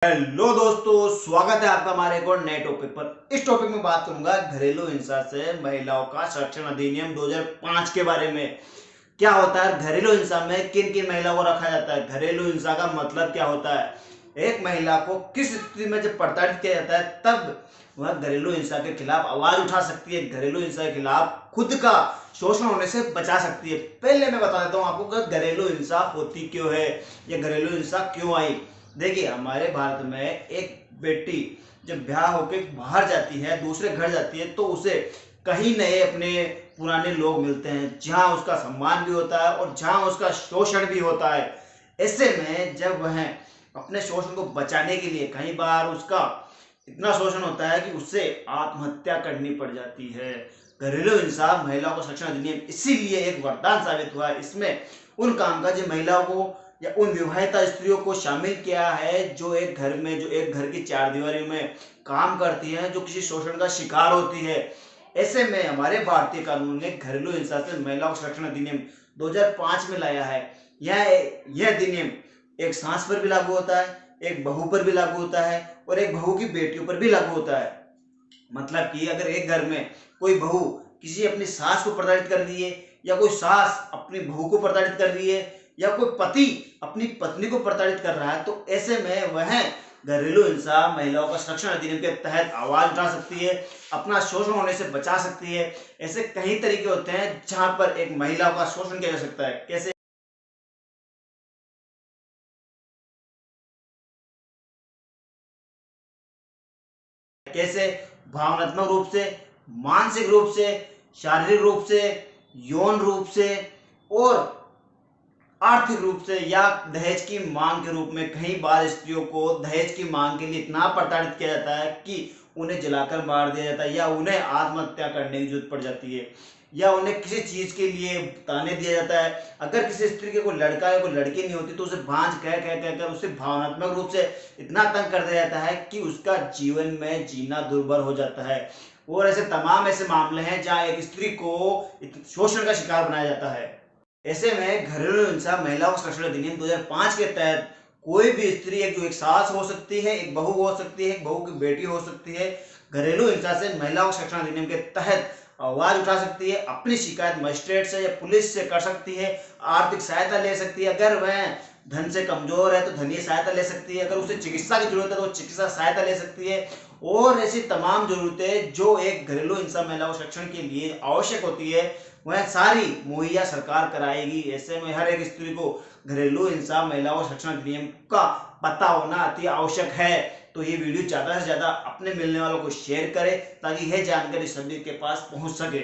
Hello दोस्तों, स्वागत है आपका हमारे एक और नए टॉपिक पर। इस टॉपिक में बात करूंगा घरेलू हिंसा से महिलाओं का संरक्षण अधिनियम 2005 के बारे में। क्या होता है घरेलू हिंसा में, किन किन महिलाओं को रखा जाता है, घरेलू हिंसा का मतलब क्या होता है, एक महिला को किस स्थिति में जब प्रताड़ित किया जाता है तब वह घरेलू हिंसा के खिलाफ आवाज उठा सकती है, घरेलू हिंसा के खिलाफ खुद का शोषण होने से बचा सकती है। पहले मैं बता देता हूँ आपको कि घरेलू हिंसा होती क्यों है, या घरेलू हिंसा क्यों आई। देखिए, हमारे भारत में एक बेटी जब ब्याह होकर बाहर जाती है, दूसरे घर जाती है, तो उसे कहीं नए अपने पुराने लोग मिलते हैं जहां उसका सम्मान भी होता है और जहां उसका शोषण भी होता है। ऐसे में जब वह अपने शोषण को बचाने के लिए कई बार उसका इतना शोषण होता है कि उससे आत्महत्या करनी पड़ जाती है। घरेलू हिंसा महिलाओं को संरक्षण अधिनियम इसीलिए एक वरदान साबित हुआ है। इसमें उन कामकाजी महिलाओं को या उन विवाहित स्त्रियों को शामिल किया है जो एक घर की चार दीवारी में काम करती हैं, जो किसी शोषण का शिकार होती है। ऐसे में हमारे भारतीय कानून ने घरेलू हिंसा से महिलाओं को संरक्षण अधिनियम 2005 में लाया है। यह अधिनियम एक सास पर भी लागू होता है, एक बहू पर भी लागू होता है और एक बहू की बेटियों पर भी लागू होता है। मतलब कि अगर एक घर में कोई बहू किसी अपनी सास को प्रताड़ित कर रही है, या कोई सास अपनी बहू को प्रताड़ित कर रही है, या कोई पति अपनी पत्नी को प्रताड़ित कर रहा है, तो ऐसे में वह घरेलू हिंसा महिलाओं का संरक्षण अधिनियम के तहत आवाज उठा सकती है, अपना शोषण होने से बचा सकती है। ऐसे कई तरीके होते हैं जहां पर एक महिला का शोषण किया जा सकता है। कैसे? कैसे? भावनात्मक रूप से, मानसिक रूप से, शारीरिक रूप से, यौन रूप से और आर्थिक रूप से, या दहेज की मांग के रूप में। कई बार स्त्रियों को दहेज की मांग के लिए इतना प्रताड़ित किया जाता है कि उन्हें जलाकर मार दिया जाता है, या उन्हें आत्महत्या करने की जरूरत पड़ जाती है, या उन्हें किसी चीज के लिए ताने दिया जाता है। अगर किसी स्त्री के कोई लड़का या कोई लड़की नहीं होती तो उसे भांज कह कह कह कर उसे भावनात्मक रूप से इतना तंग कर दिया जाता है कि उसका जीवन में जीना दुर्भर हो जाता है। और ऐसे तमाम ऐसे मामले हैं जहां एक स्त्री को शोषण का शिकार बनाया जाता है। ऐसे में घरेलू हिंसा महिलाओं का संरक्षण अधिनियम 2005 के तहत कोई भी स्त्री, एक सास हो सकती है, एक बहू हो सकती है, एक बहू की बेटी हो सकती है, घरेलू हिंसा से महिलाओं के संरक्षण अधिनियम के तहत आवाज उठा सकती है, अपनी शिकायत मजिस्ट्रेट से या पुलिस से कर सकती है, आर्थिक सहायता ले सकती है। अगर वह धन से कमजोर है तो धनीय सहायता ले सकती है, अगर उसे चिकित्सा की जरूरत है तो चिकित्सा सहायता ले सकती है। और ऐसी तमाम जरूरतें जो एक घरेलू हिंसा महिलाओं के संरक्षण के लिए आवश्यक होती है, वह सारी मुहैया सरकार कराएगी। ऐसे में हर एक स्त्री को घरेलू हिंसा महिलाओं संरक्षण अधिनियम का पता होना अति आवश्यक है। तो ये वीडियो ज्यादा से ज्यादा अपने मिलने वालों को शेयर करें ताकि यह जानकारी सभी के पास पहुंच सके।